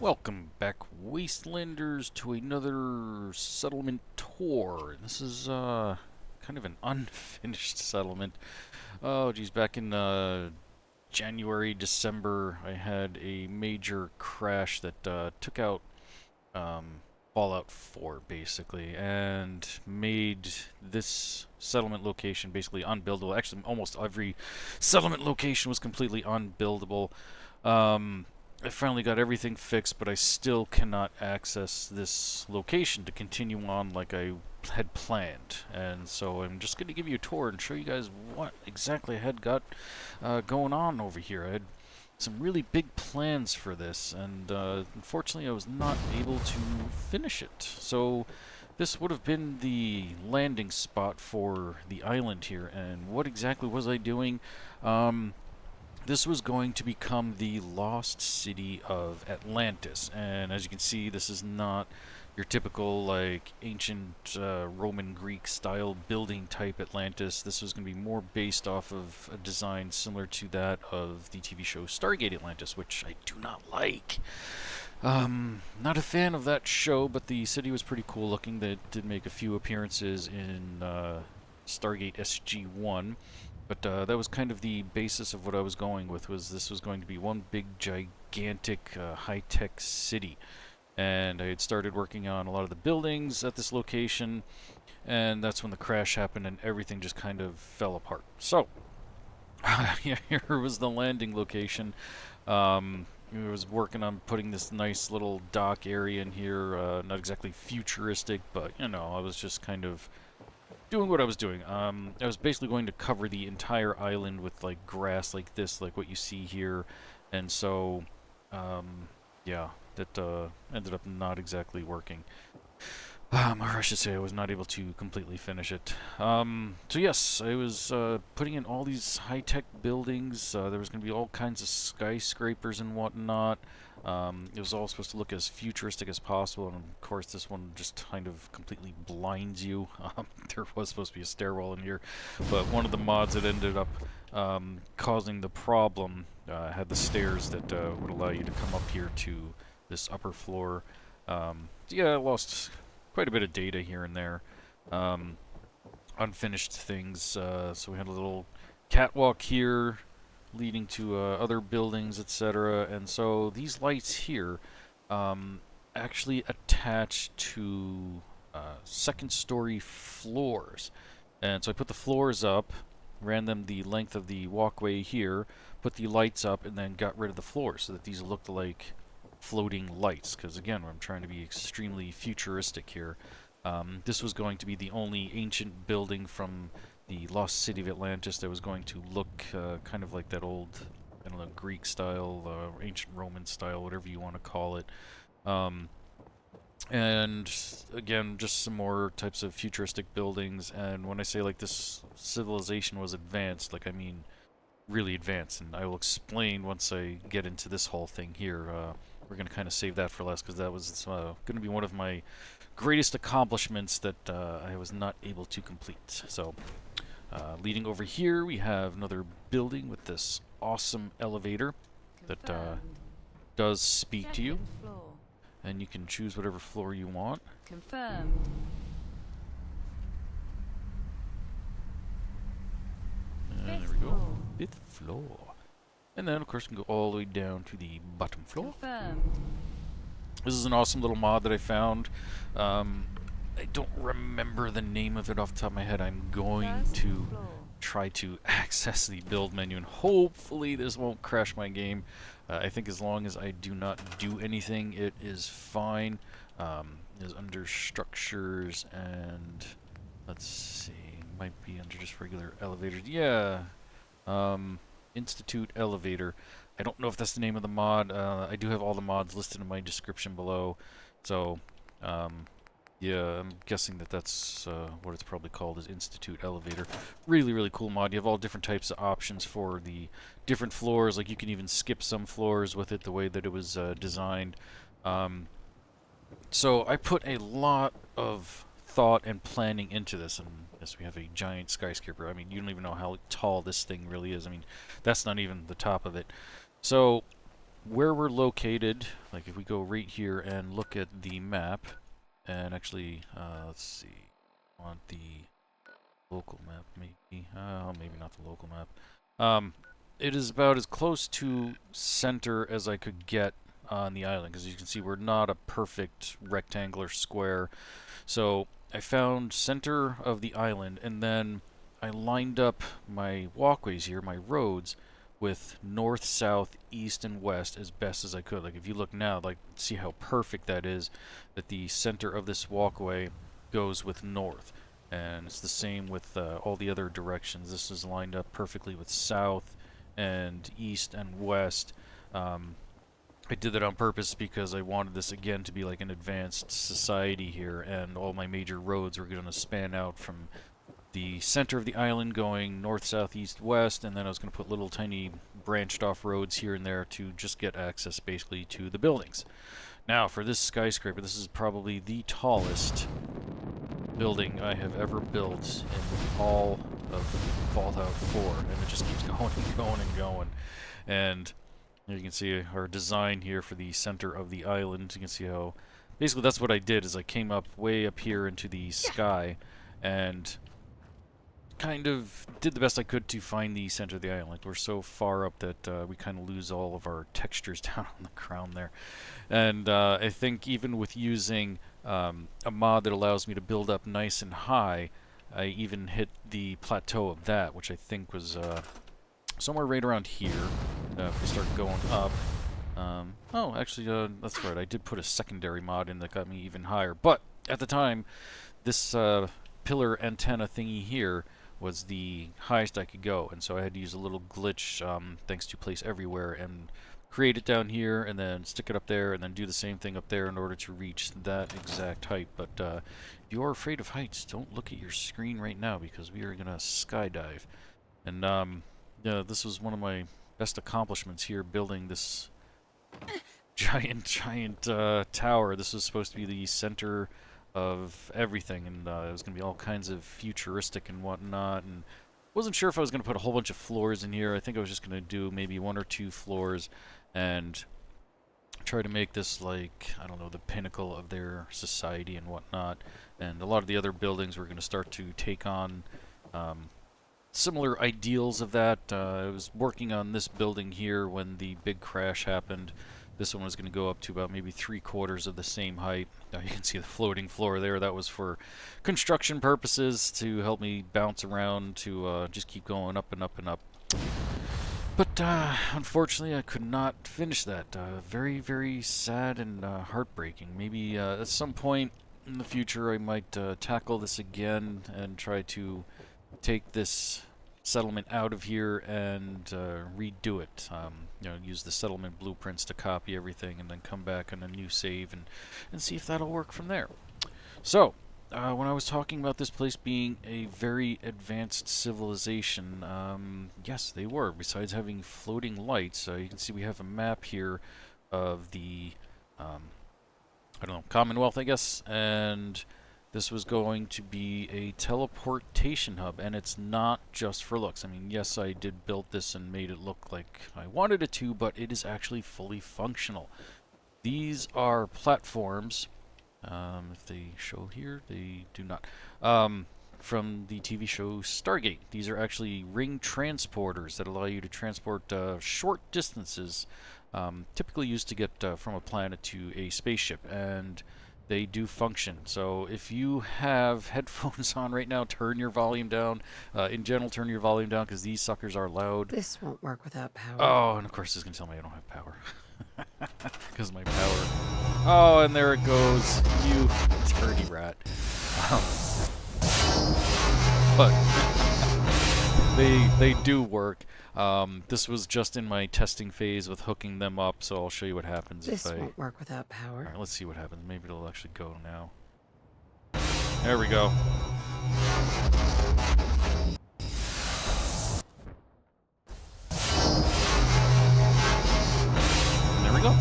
Welcome back, Wastelanders, to another settlement tour. This is kind of an unfinished settlement. Oh, geez, back in January, December, I had a major crash that took out Fallout 4, basically, and made this settlement location basically unbuildable. Actually, almost every settlement location was completely unbuildable. I finally got everything fixed, but I still cannot access this location to continue on like I had planned. And so I'm just going to give you a tour and show you guys what exactly I had got going on over here. I had some really big plans for this, and unfortunately I was not able to finish it. So this would have been the landing spot for the island here. And what exactly was I doing? This was going to become the lost city of Atlantis, and as you can see, this is not your typical like ancient Roman Greek style building type Atlantis. This was going to be more based off of a design similar to that of the TV show Stargate Atlantis, which I do not like. Not a fan of that show, but the city was pretty cool looking. They did make a few appearances in Stargate SG-1. But that was kind of the basis of what I was going with, was this was going to be one big, gigantic, high-tech city. And I had started working on a lot of the buildings at this location, and that's when the crash happened and everything just kind of fell apart. So, yeah, here was the landing location. I was working on putting this nice little dock area in here, not exactly futuristic, but, you know, I was just kind of doing what I was doing. I was basically going to cover the entire island with like grass like this, like what you see here, and so yeah, that ended up not exactly working. Or I should say I was not able to completely finish it. So yes, I was putting in all these high-tech buildings. There was going to be all kinds of skyscrapers and whatnot. It was all supposed to look as futuristic as possible, and of course this one just kind of completely blinds you. There was supposed to be a stairwell in here, but one of the mods that ended up causing the problem had the stairs that would allow you to come up here to this upper floor. Yeah, I lost quite a bit of data here and there. Unfinished things, so we had a little catwalk here leading to other buildings, etc. And so these lights here actually attach to second story floors. And so I put the floors up, ran them the length of the walkway here, put the lights up, and then got rid of the floors so that these looked like floating lights. Because again, I'm trying to be extremely futuristic here. This was going to be the only ancient building from the lost city of Atlantis that was going to look kind of like that old, I don't know, Greek style, ancient Roman style, whatever you want to call it. And again, just some more types of futuristic buildings. And when I say like this civilization was advanced, like I mean really advanced. And I will explain once I get into this whole thing here. We're going to kind of save that for last, because that was going to be one of my greatest accomplishments that I was not able to complete. So, leading over here, we have another building with this awesome elevator that does speak to you. And you can choose whatever floor you want. Confirmed. And there we go. 5th floor. And then, of course, we can go all the way down to the bottom floor. Confirmed. This is an awesome little mod that I found. I don't remember the name of it off the top of my head. I'm going to try to access the build menu, and hopefully this won't crash my game. I think as long as I do not do anything, it is fine. It is under structures, and let's see, might be under just regular elevators. Yeah, Institute Elevator. I don't know if that's the name of the mod. I do have all the mods listed in my description below, so yeah, I'm guessing that that's what it's probably called, is Institute Elevator. Really, really cool mod. You have all different types of options for the different floors. Like you can even skip some floors with it, the way that it was designed. So I put a lot of thought and planning into this, and yes, we have a giant skyscraper. I mean, you don't even know how tall this thing really is. I mean, that's not even the top of it. So where we're located, like if we go right here and look at the map, and actually, let's see, on the local map, maybe, maybe not the local map. It is about as close to center as I could get on the island, because you can see we're not a perfect rectangular square. So I found center of the island, and then I lined up my walkways here, my roads, with north, south, east, and west as best as I could. Like if you look now, like see how perfect that is, that the center of this walkway goes with north. And it's the same with all the other directions. This is lined up perfectly with south and east and west. I did that on purpose because I wanted this again to be like an advanced society here, and all my major roads were going to span out from the center of the island going north, south, east, west, and then I was going to put little tiny branched off roads here and there to just get access basically to the buildings. Now for this skyscraper, this is probably the tallest building I have ever built in all of Fallout 4, and it just keeps going and going and going. And you can see our design here for the center of the island. You can see how basically that's what I did, is I came up way up here into the sky and kind of did the best I could to find the center of the island. We're so far up that we kind of lose all of our textures down on the crown there. And I think even with using a mod that allows me to build up nice and high, I even hit the plateau of that, which I think was somewhere right around here. If we start going up. Oh, actually, that's right. I did put a secondary mod in that got me even higher. But at the time, this pillar antenna thingy here was the highest I could go, and so I had to use a little glitch, thanks to Place Everywhere, and create it down here, and then stick it up there, and then do the same thing up there in order to reach that exact height. But if you're afraid of heights, don't look at your screen right now, because we are going to skydive. And yeah, this was one of my best accomplishments here, building this giant tower. This was supposed to be the center of everything, and it was going to be all kinds of futuristic and whatnot, and wasn't sure if I was going to put a whole bunch of floors in here. I think I was just going to do maybe 1 or 2 floors and try to make this like, I don't know, the pinnacle of their society and whatnot. And a lot of the other buildings were going to start to take on similar ideals of that. I was working on this building here when the big crash happened. This one was going to go up to about maybe 3/4 of the same height. You can see the floating floor there. That was for construction purposes, to help me bounce around, to just keep going up and up and up. But unfortunately, I could not finish that. Very, very sad and heartbreaking. Maybe at some point in the future, I might tackle this again and try to take this settlement out of here and redo it. You know, use the settlement blueprints to copy everything, and then come back on a new save and see if that'll work from there. So, when I was talking about this place being a very advanced civilization, yes, they were. Besides having floating lights, you can see we have a map here of the, I don't know, Commonwealth, I guess, and this was going to be a teleportation hub, and it's not just for looks. I mean, yes, I did build this and made it look like I wanted it to, but it is actually fully functional. These are platforms, if they show here, they do not, from the TV show Stargate. These are actually ring transporters that allow you to transport short distances, typically used to get from a planet to a spaceship, and they do function. So if you have headphones on right now, turn your volume down. In general, turn your volume down, because these suckers are loud. This won't work without power. Oh, and of course it's going to tell me I don't have power. Because my power. Oh, and there it goes. You dirty rat. But they do work. This was just in my testing phase with hooking them up, so I'll show you what happens This if I... won't work without power. Alright, let's see what happens. Maybe it'll actually go now. There we go. There we go.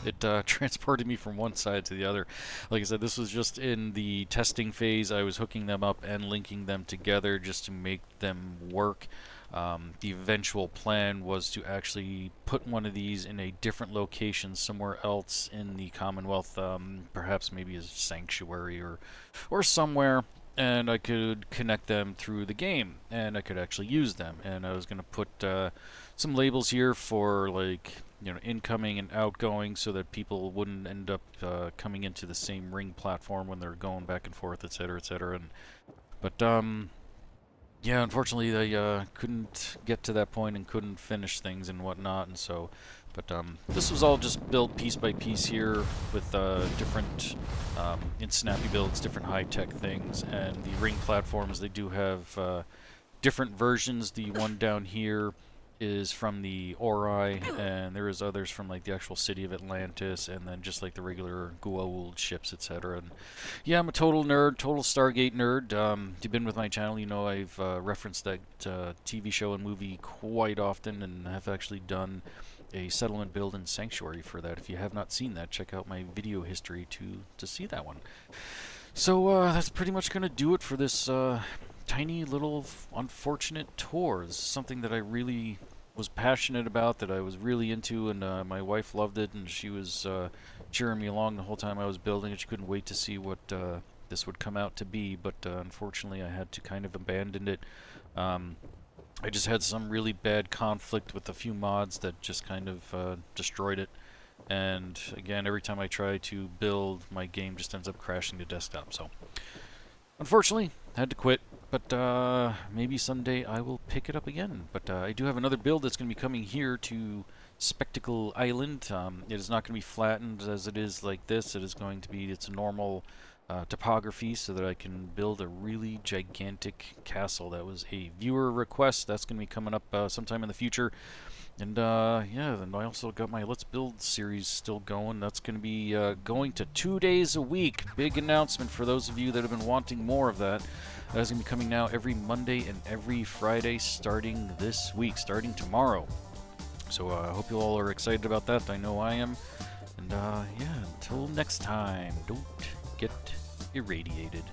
It transported me from one side to the other. Like I said, this was just in the testing phase. I was hooking them up and linking them together just to make them work. The eventual plan was to actually put one of these in a different location somewhere else in the Commonwealth, perhaps maybe a sanctuary or somewhere, and I could connect them through the game, and I could actually use them. And I was going to put some labels here for, like, you know, incoming and outgoing, so that people wouldn't end up coming into the same ring platform when they're going back and forth, etc., etc. But yeah, unfortunately they couldn't get to that point and couldn't finish things and whatnot, and so. But this was all just built piece by piece here with different, in Snappy builds, different high-tech things, and the ring platforms, they do have different versions. The one down here is from the Ori, and there is others from like the actual city of Atlantis, and then just like the regular Goa'uld ships, etc. And yeah, I'm a total nerd, total Stargate nerd. If you've been with my channel, you know I've referenced that TV show and movie quite often, and have actually done a settlement build in Sanctuary for that. If you have not seen that, check out my video history to see that one. So that's pretty much going to do it for this tiny little unfortunate tour. This is something that I really was passionate about, that I was really into, and my wife loved it, and she was cheering me along the whole time I was building it. She couldn't wait to see what this would come out to be, but unfortunately I had to kind of abandon it. I just had some really bad conflict with a few mods that just kind of destroyed it. And again, every time I try to build, my game just ends up crashing to desktop. So, unfortunately, had to quit. But maybe someday I will pick it up again. But I do have another build that's going to be coming here to Spectacle Island. It is not going to be flattened as it is like this. It is going to be its normal topography, so that I can build a really gigantic castle. That was a viewer request. That's going to be coming up sometime in the future. And yeah, then I also got my Let's Build series still going. That's going to be going to 2 days a week. Big announcement for those of you that have been wanting more of that. That's going to be coming now every Monday and every Friday starting this week, starting tomorrow. So I hope you all are excited about that. I know I am. And yeah, until next time, don't get irradiated.